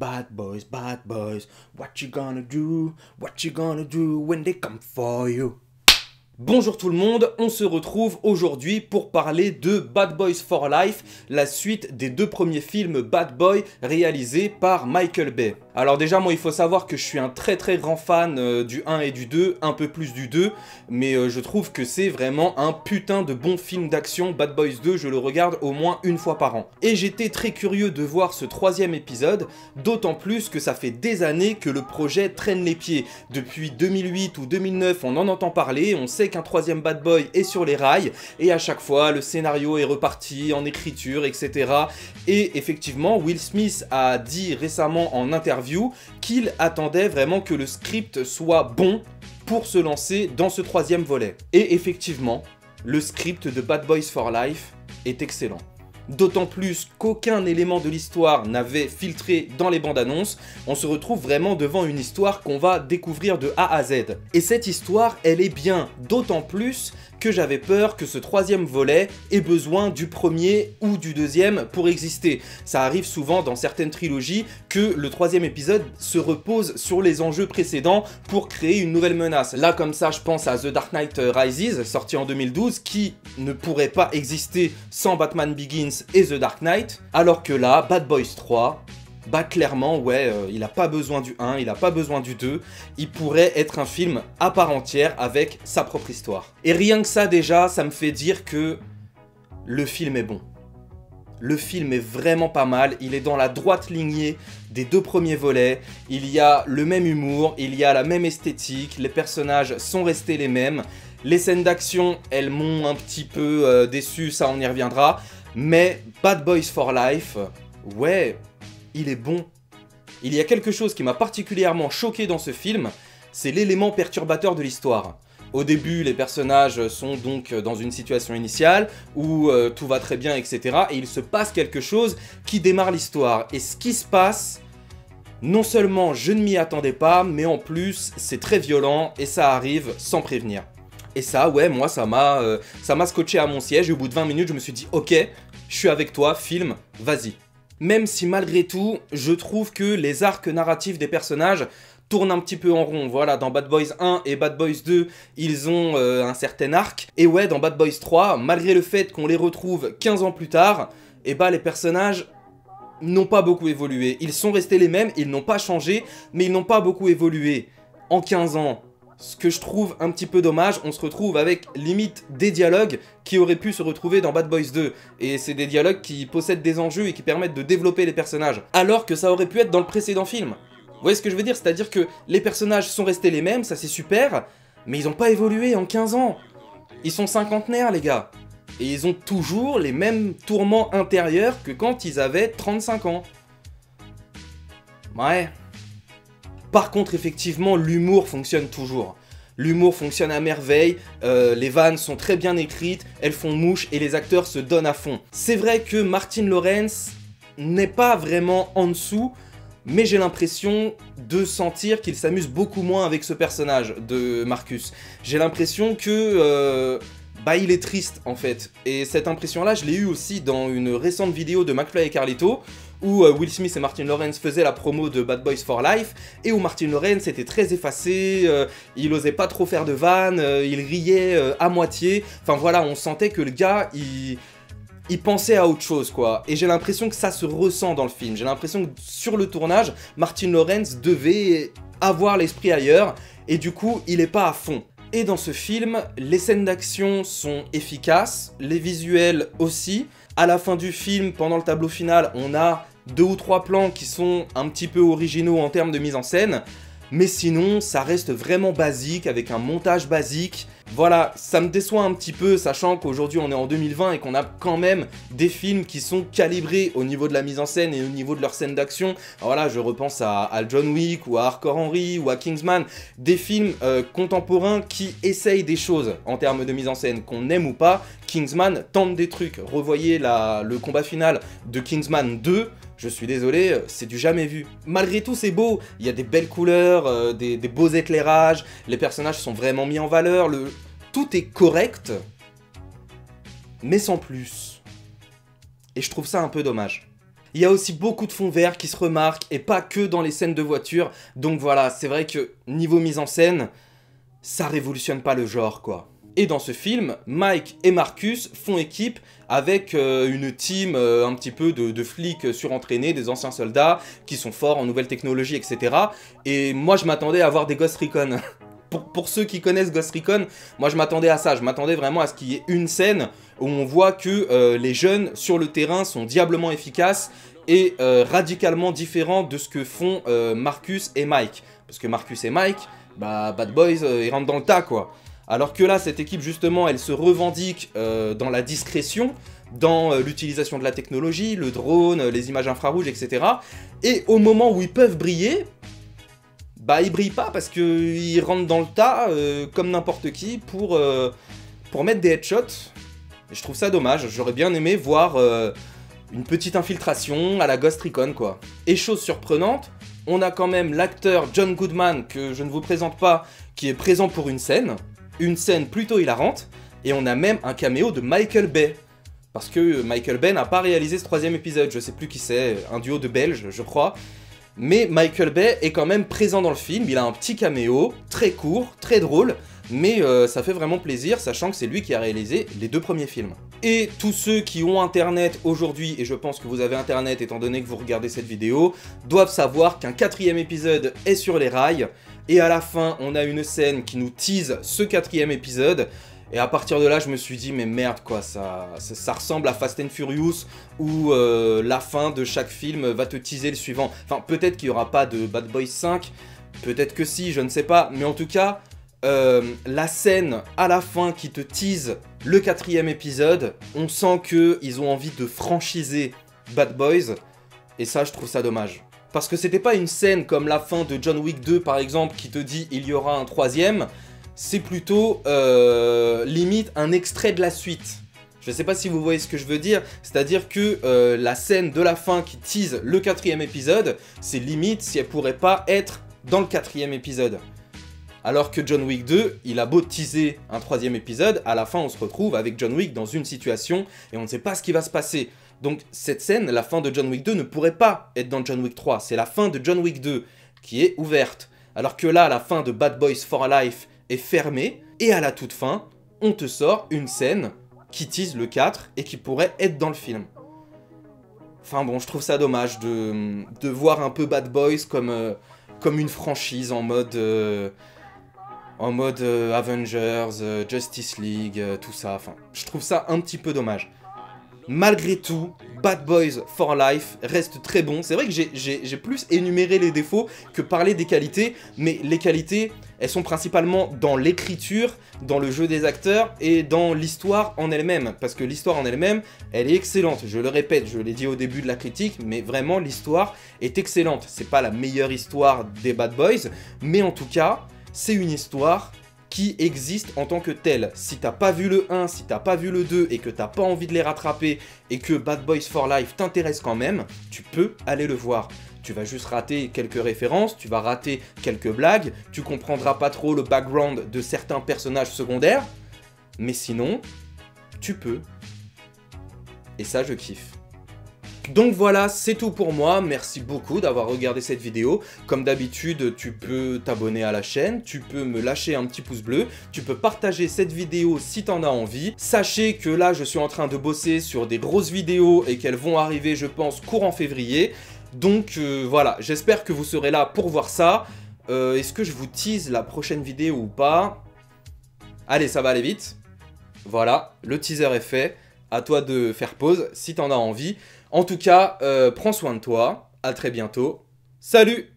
bad boys, what you gonna do when they come for you? Bonjour tout le monde, on se retrouve aujourd'hui pour parler de Bad Boys for Life, la suite des deux premiers films Bad Boy réalisés par Michael Bay. Alors déjà, moi il faut savoir que je suis un très grand fan du 1 et du 2, un peu plus du 2, mais je trouve que c'est vraiment un putain de bon film d'action. Bad Boys 2, je le regarde au moins une fois par an. Et j'étais très curieux de voir ce troisième épisode, d'autant plus que ça fait des années que le projet traîne les pieds. Depuis 2008 ou 2009, on en entend parler, on sait qu'un troisième Bad Boy est sur les rails, et à chaque fois, le scénario est reparti en écriture, etc. Et effectivement, Will Smith a dit récemment en interview qu'il attendait vraiment que le script soit bon pour se lancer dans ce troisième volet. Et effectivement, le script de Bad Boys for Life est excellent. D'autant plus qu'aucun élément de l'histoire n'avait filtré dans les bandes annonces, on se retrouve vraiment devant une histoire qu'on va découvrir de A à Z. Et cette histoire, elle est bien, d'autant plus que j'avais peur que ce troisième volet ait besoin du premier ou du deuxième pour exister. Ça arrive souvent dans certaines trilogies que le troisième épisode se repose sur les enjeux précédents pour créer une nouvelle menace. Là comme ça, je pense à The Dark Knight Rises, sorti en 2012, qui ne pourrait pas exister sans Batman Begins et The Dark Knight, alors que là, Bad Boys 3... bah clairement, ouais, il a pas besoin du 1, il a pas besoin du 2, il pourrait être un film à part entière avec sa propre histoire. Et rien que ça déjà, ça me fait dire que le film est bon. Le film est vraiment pas mal, il est dans la droite lignée des deux premiers volets, il y a le même humour, il y a la même esthétique, les personnages sont restés les mêmes, les scènes d'action, elles m'ont un petit peu déçu, ça on y reviendra, mais Bad Boys for Life, ouais... il est bon. Il y a quelque chose qui m'a particulièrement choqué dans ce film, c'est l'élément perturbateur de l'histoire. Au début, les personnages sont donc dans une situation initiale où tout va très bien, etc. Et il se passe quelque chose qui démarre l'histoire. Et ce qui se passe, non seulement je ne m'y attendais pas, mais en plus, c'est très violent et ça arrive sans prévenir. Et ça, ouais, moi, ça m'a scotché à mon siège et au bout de 20 minutes, je me suis dit, ok, je suis avec toi, film, vas-y. Même si malgré tout, je trouve que les arcs narratifs des personnages tournent un petit peu en rond. Voilà, dans Bad Boys 1 et Bad Boys 2, ils ont un certain arc. Et ouais, dans Bad Boys 3, malgré le fait qu'on les retrouve 15 ans plus tard, et bah les personnages n'ont pas beaucoup évolué. Ils sont restés les mêmes, ils n'ont pas changé, mais ils n'ont pas beaucoup évolué. En 15 ans, ce que je trouve un petit peu dommage, on se retrouve avec limite des dialogues qui auraient pu se retrouver dans Bad Boys 2. Et c'est des dialogues qui possèdent des enjeux et qui permettent de développer les personnages. Alors que ça aurait pu être dans le précédent film. Vous voyez ce que je veux dire? C'est-à-dire que les personnages sont restés les mêmes, ça c'est super, mais ils n'ont pas évolué en 15 ans. Ils sont cinquantenaires les gars. Et ils ont toujours les mêmes tourments intérieurs que quand ils avaient 35 ans. Ouais... Par contre, effectivement, l'humour fonctionne toujours. L'humour fonctionne à merveille, les vannes sont très bien écrites, elles font mouche et les acteurs se donnent à fond. C'est vrai que Martin Lawrence n'est pas vraiment en dessous, mais j'ai l'impression de sentir qu'il s'amuse beaucoup moins avec ce personnage de Marcus. J'ai l'impression que... bah il est triste en fait. Et cette impression-là, je l'ai eu aussi dans une récente vidéo de McFly et Carlito, où Will Smith et Martin Lawrence faisaient la promo de Bad Boys for Life, et où Martin Lawrence était très effacé, il osait pas trop faire de vannes, il riait à moitié, enfin voilà, on sentait que le gars, il pensait à autre chose quoi, et j'ai l'impression que ça se ressent dans le film, j'ai l'impression que sur le tournage, Martin Lawrence devait avoir l'esprit ailleurs, et du coup, il est pas à fond. Et dans ce film, les scènes d'action sont efficaces, les visuels aussi. À la fin du film, pendant le tableau final, on a 2 ou 3 plans qui sont un petit peu originaux en termes de mise en scène. Mais sinon, ça reste vraiment basique, avec un montage basique. Voilà, ça me déçoit un petit peu, sachant qu'aujourd'hui on est en 2020 et qu'on a quand même des films qui sont calibrés au niveau de la mise en scène et au niveau de leurs scènes d'action. Voilà, je repense à John Wick, ou à Hardcore Henry, ou à Kingsman. Des films contemporains qui essayent des choses en termes de mise en scène, qu'on aime ou pas. Kingsman tente des trucs. Revoyez le combat final de Kingsman 2. Je suis désolé, c'est du jamais vu. Malgré tout, c'est beau, il y a des belles couleurs, des beaux éclairages, les personnages sont vraiment mis en valeur, tout est correct, mais sans plus. Et je trouve ça un peu dommage. Il y a aussi beaucoup de fonds verts qui se remarquent, et pas que dans les scènes de voiture. Donc voilà, c'est vrai que niveau mise en scène, ça révolutionne pas le genre, quoi. Et dans ce film, Mike et Marcus font équipe avec une team un petit peu de flics surentraînés, des anciens soldats, qui sont forts en nouvelles technologies, etc. Et moi, je m'attendais à voir des Ghost Recon. Pour ceux qui connaissent Ghost Recon, moi je m'attendais à ça, je m'attendais vraiment à ce qu'il y ait une scène où on voit que les jeunes sur le terrain sont diablement efficaces et radicalement différents de ce que font Marcus et Mike. Parce que Marcus et Mike, bah Bad Boys, ils rentrent dans le tas, quoi. Alors que là, cette équipe, justement, elle se revendique dans la discrétion, dans l'utilisation de la technologie, le drone, les images infrarouges, etc. Et au moment où ils peuvent briller, bah ils brillent pas parce qu'ils rentrent dans le tas comme n'importe qui pour mettre des headshots. Et je trouve ça dommage, j'aurais bien aimé voir une petite infiltration à la Ghost Recon, quoi. Et chose surprenante, on a quand même l'acteur John Goodman, que je ne vous présente pas, qui est présent pour une scène plutôt hilarante, et on a même un caméo de Michael Bay. Parce que Michael Bay n'a pas réalisé ce 3e épisode, je sais plus qui c'est, un duo de Belges, je crois. Mais Michael Bay est quand même présent dans le film, il a un petit caméo, très court, très drôle, mais ça fait vraiment plaisir, sachant que c'est lui qui a réalisé les 2 premiers films. Et tous ceux qui ont internet aujourd'hui, et je pense que vous avez internet étant donné que vous regardez cette vidéo, doivent savoir qu'un 4e épisode est sur les rails, et à la fin on a une scène qui nous tease ce 4e épisode, et à partir de là je me suis dit mais merde quoi, ça ressemble à Fast and Furious, où la fin de chaque film va te teaser le suivant. Enfin peut-être qu'il n'y aura pas de Bad Boys 5, peut-être que si, je ne sais pas, mais en tout cas... la scène à la fin qui te tease le 4e épisode, on sent qu'ils ont envie de franchiser Bad Boys, et ça je trouve ça dommage. Parce que c'était pas une scène comme la fin de John Wick 2 par exemple qui te dit il y aura un 3e, c'est plutôt limite un extrait de la suite. Je sais pas si vous voyez ce que je veux dire, c'est-à-dire que la scène de la fin qui tease le 4e épisode, c'est limite si elle pourrait pas être dans le 4e épisode. Alors que John Wick 2, il a beau teaser un 3e épisode, à la fin on se retrouve avec John Wick dans une situation et on ne sait pas ce qui va se passer. Donc cette scène, la fin de John Wick 2 ne pourrait pas être dans John Wick 3, c'est la fin de John Wick 2 qui est ouverte. Alors que là, la fin de Bad Boys for Life est fermée, et à la toute fin, on te sort une scène qui tease le 4 et qui pourrait être dans le film. Enfin bon, je trouve ça dommage de voir un peu Bad Boys comme une franchise en mode Avengers, Justice League, tout ça. Enfin, je trouve ça un petit peu dommage. Malgré tout, Bad Boys for Life reste très bon. C'est vrai que j'ai plus énuméré les défauts que parlé des qualités, mais les qualités, elles sont principalement dans l'écriture, dans le jeu des acteurs et dans l'histoire en elle-même. Parce que l'histoire en elle-même, elle est excellente. Je le répète, je l'ai dit au début de la critique, mais vraiment l'histoire est excellente. C'est pas la meilleure histoire des Bad Boys, mais en tout cas, c'est une histoire qui existe en tant que telle. Si t'as pas vu le 1, si t'as pas vu le 2 et que t'as pas envie de les rattraper et que Bad Boys for Life t'intéresse quand même, tu peux aller le voir. Tu vas juste rater quelques références, tu vas rater quelques blagues, tu comprendras pas trop le background de certains personnages secondaires, mais sinon, tu peux. Et ça, je kiffe. Donc voilà, c'est tout pour moi, merci beaucoup d'avoir regardé cette vidéo. Comme d'habitude, tu peux t'abonner à la chaîne, tu peux me lâcher un petit pouce bleu, tu peux partager cette vidéo si t'en as envie. Sachez que là, je suis en train de bosser sur des grosses vidéos et qu'elles vont arriver, je pense, courant février. Donc voilà, j'espère que vous serez là pour voir ça. Est-ce que je vous tease la prochaine vidéo ou pas? Allez, ça va aller vite. Voilà, le teaser est fait. À toi de faire pause si t'en as envie. En tout cas, prends soin de toi. À très bientôt. Salut!